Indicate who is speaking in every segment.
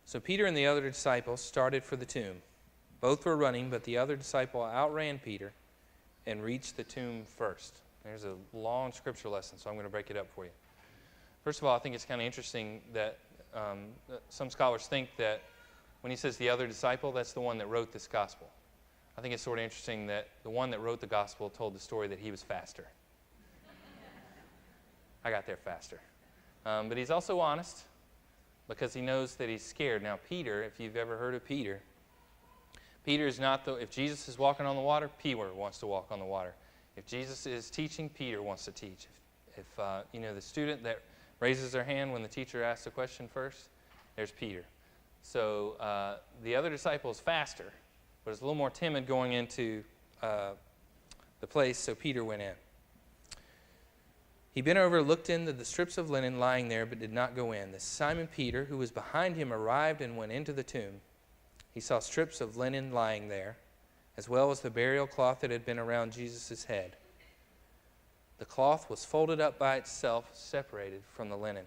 Speaker 1: So Peter and the other disciple started for the tomb. Both were running, but the other disciple outran Peter and reached the tomb first. There's a long scripture lesson, so I'm going to break it up for you. First of all, I think it's kind of interesting that some scholars think that when he says the other disciple, that's the one that wrote this gospel. I think it's sort of interesting that the one that wrote the gospel told the story that he was faster. I got there faster. But he's also honest because he knows that he's scared. Now, Peter, if you've ever heard of Peter, Peter is not if Jesus is walking on the water, Peter wants to walk on the water. If Jesus is teaching, Peter wants to teach. If the student that raises their hand when the teacher asks a question first, there's Peter. So the other disciple is faster, but is a little more timid going into the place, so Peter went in. He bent over, looked into the strips of linen lying there, but did not go in. Then Simon Peter, who was behind him, arrived and went into the tomb. He saw strips of linen lying there, as well as the burial cloth that had been around Jesus' head. The cloth was folded up by itself, separated from the linen.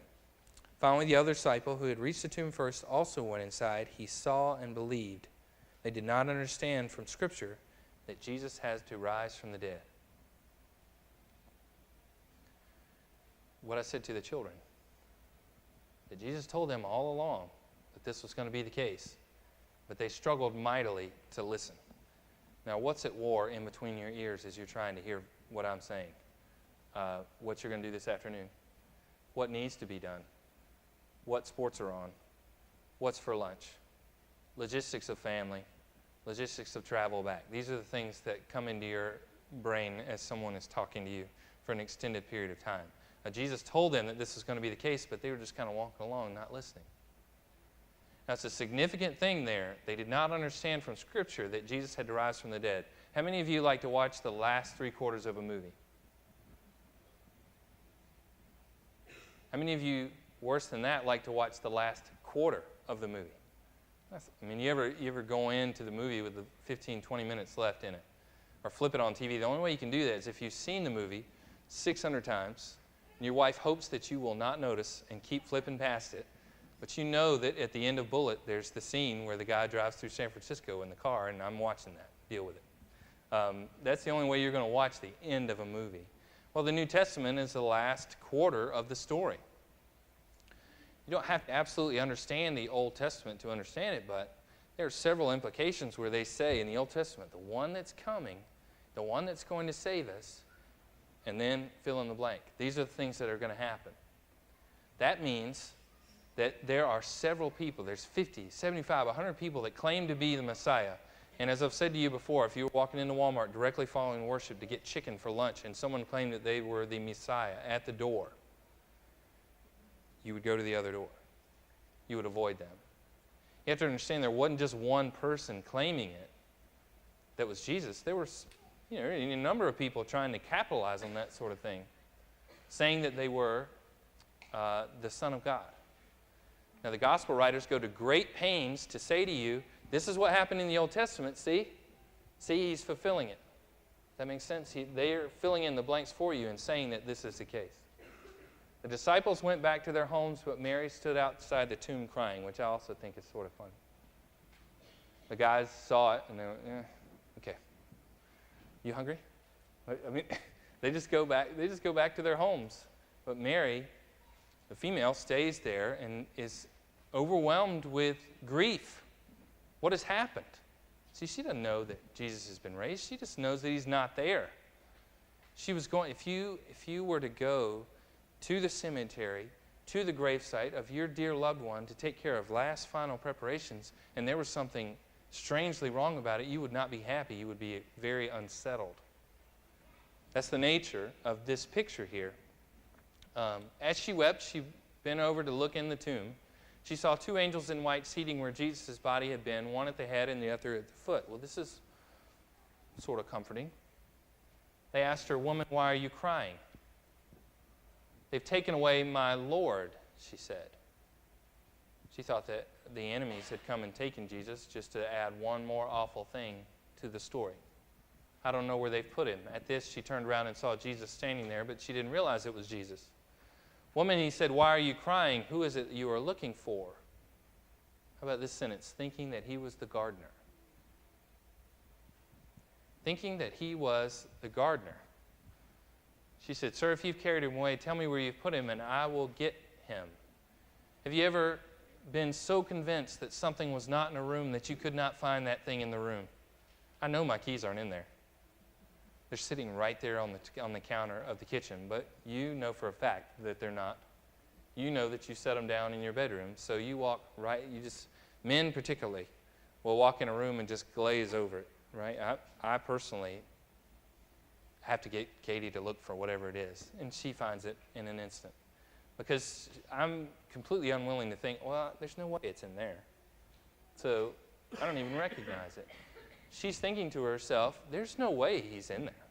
Speaker 1: Finally, the other disciple, who had reached the tomb first, also went inside. He saw and believed. They did not understand from Scripture that Jesus had to rise from the dead. What I said to the children, that Jesus told them all along that this was going to be the case, but they struggled mightily to listen. Now, what's at war in between your ears as you're trying to hear what I'm saying? What you're going to do this afternoon? What needs to be done? What sports are on? What's for lunch? Logistics of family, logistics of travel back. These are the things that come into your brain as someone is talking to you for an extended period of time. Jesus told them that this was going to be the case, but they were just kind of walking along, not listening. Now, it's a significant thing there. They did not understand from Scripture that Jesus had to rise from the dead. How many of you like to watch the last 3/4 of a movie? How many of you, worse than that, like to watch the last quarter of the movie? You ever go into the movie with the 15, 20 minutes left in it? Or flip it on TV? The only way you can do that is if you've seen the movie 600 times, and your wife hopes that you will not notice and keep flipping past it, but you know that at the end of Bullet, there's the scene where the guy drives through San Francisco in the car, and I'm watching that. Deal with it. That's the only way you're going to watch the end of a movie. Well, the New Testament is the last quarter of the story. You don't have to absolutely understand the Old Testament to understand it, but there are several implications where they say in the Old Testament, the one that's coming, the one that's going to save us, and then fill in the blank. These are the things that are going to happen. That means that there are several people, there's 50, 75, 100 people that claim to be the Messiah. And as I've said to you before, if you were walking into Walmart directly following worship to get chicken for lunch and someone claimed that they were the Messiah at the door, you would go to the other door. You would avoid them. You have to understand there wasn't just one person claiming it that was Jesus. There was a number of people trying to capitalize on that sort of thing, saying that they were the Son of God. Now, the gospel writers go to great pains to say to you, this is what happened in the Old Testament. See, he's fulfilling it. That makes sense? They're filling in the blanks for you and saying that this is the case. The disciples went back to their homes, but Mary stood outside the tomb crying, which I also think is sort of funny. The guys saw it, and they went, okay. You hungry? They just go back to their homes. But Mary, the female, stays there and is overwhelmed with grief. What has happened? See, she doesn't know that Jesus has been raised. She just knows that he's not there. She was going, if you were to go to the cemetery, to the gravesite of your dear loved one to take care of last final preparations, and there was something strangely wrong about it, you would not be happy. You would be very unsettled. That's the nature of this picture here. As she wept, she bent over to look in the tomb. She saw two angels in white seating where Jesus' body had been, one at the head and the other at the foot. Well, this is sort of comforting. They asked her, "Woman, why are you crying?" "They've taken away my Lord," she said. She thought that the enemies had come and taken Jesus just to add one more awful thing to the story. I don't know where they've put him. At this, she turned around and saw Jesus standing there, but she didn't realize it was Jesus. "Woman," he said, "why are you crying? Who is it you are looking for?" How about this sentence? Thinking that he was the gardener. Thinking that he was the gardener. She said, "Sir, if you've carried him away, tell me where you've put him, and I will get him." Have you ever been so convinced that something was not in a room that you could not find that thing in the room? I know my keys aren't in there. They're sitting right there on the counter of the kitchen, but you know for a fact that they're not. You know that you set them down in your bedroom, so you walk right, men particularly, will walk in a room and just glaze over it, right? I personally have to get Katie to look for whatever it is, and she finds it in an instant. Because I'm completely unwilling to think, well, there's no way it's in there. So I don't even recognize it. She's thinking to herself, there's no way he's in there.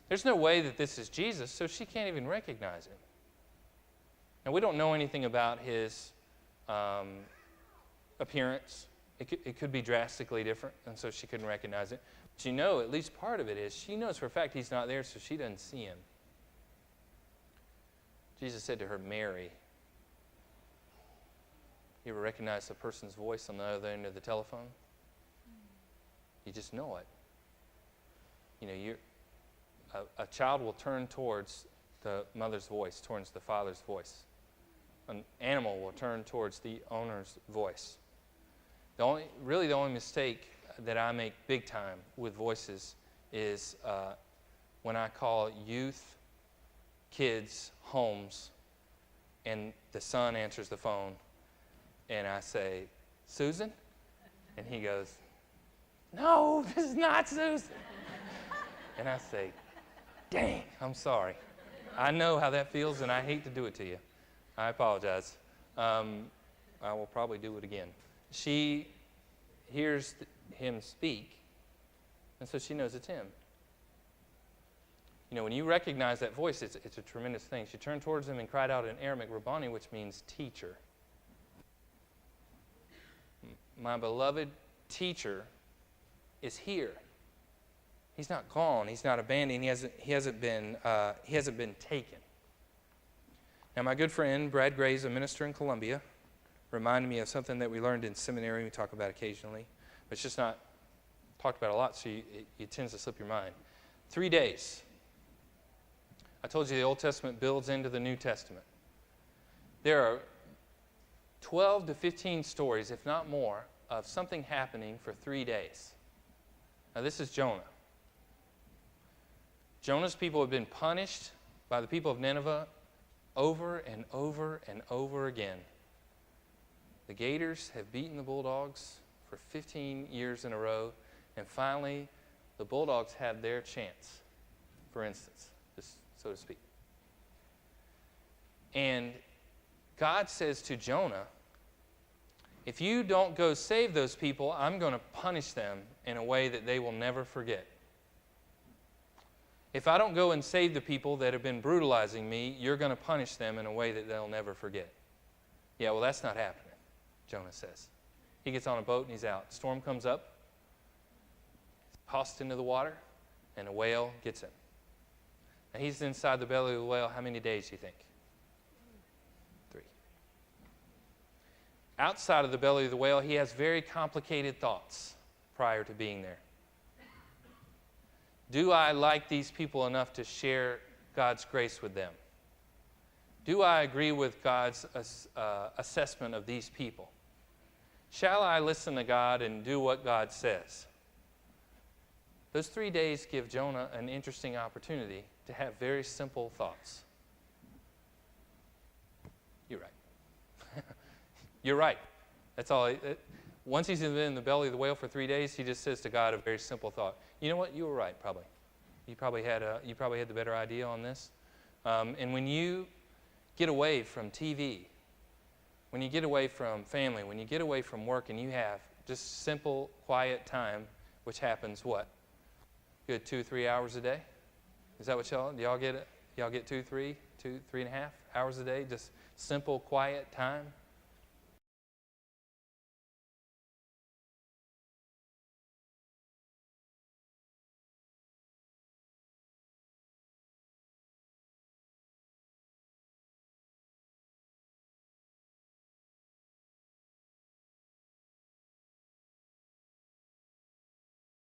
Speaker 1: There's no way that this is Jesus, so she can't even recognize it. Now, we don't know anything about his appearance. It could be drastically different, and so she couldn't recognize it. But you know, at least part of it is, she knows for a fact he's not there, so she doesn't see him. Jesus said to her, "Mary." You ever recognize a person's voice on the other end of the telephone? You just know it. You know, a child will turn towards the mother's voice, towards the father's voice. An animal will turn towards the owner's voice. The only mistake that I make big time with voices is when I call youth, kids, homes, and the son answers the phone, and I say, "Susan?" And he goes, "No, this is not Susan." And I say, "Dang, I'm sorry. I know how that feels, and I hate to do it to you. I apologize. I will probably do it again." She hears him speak, and so she knows it's him. You know, when you recognize that voice, it's a tremendous thing. She turned towards him and cried out in Aramaic, "Rabboni," which means teacher. My beloved teacher is here. He's not gone. He's not abandoned. He hasn't been taken. Now, my good friend Brad Gray's a minister in Columbia. Reminded me of something that we learned in seminary. We talk about occasionally, but it's just not talked about a lot, so it tends to slip your mind. 3 days. I told you the Old Testament builds into the New Testament. There are 12 to 15 stories, if not more, of something happening for 3 days. Now, this is Jonah. Jonah's people have been punished by the people of Nineveh over and over and over again. The Gators have beaten the Bulldogs for 15 years in a row, and finally, the Bulldogs had their chance, for instance, just so to speak. And God says to Jonah, if you don't go save those people, I'm going to punish them in a way that they will never forget. If I don't go and save the people that have been brutalizing me, you're going to punish them in a way that they'll never forget. Yeah, well, that's not happening, Jonah says. He gets on a boat and he's out. Storm comes up, he's tossed into the water, and a whale gets him. And he's inside the belly of the whale how many days do you think? 3. Outside of the belly of the whale, he has very complicated thoughts prior to being there. Do I like these people enough to share God's grace with them? Do I agree with God's assessment of these people? Shall I listen to God and do what God says? Those 3 days give Jonah an interesting opportunity to have very simple thoughts. You're right. You're right. That's all. Once he's in the belly of the whale for 3 days, he just says to God a very simple thought. You know what? You were right, probably. You probably had the better idea on this. And when you get away from TV, when you get away from family, when you get away from work, and you have just simple, quiet time, which happens what? Good 2-3 hours a day? Is that what y'all get? Y'all get 2, 3.5 hours a day? Just simple, quiet time?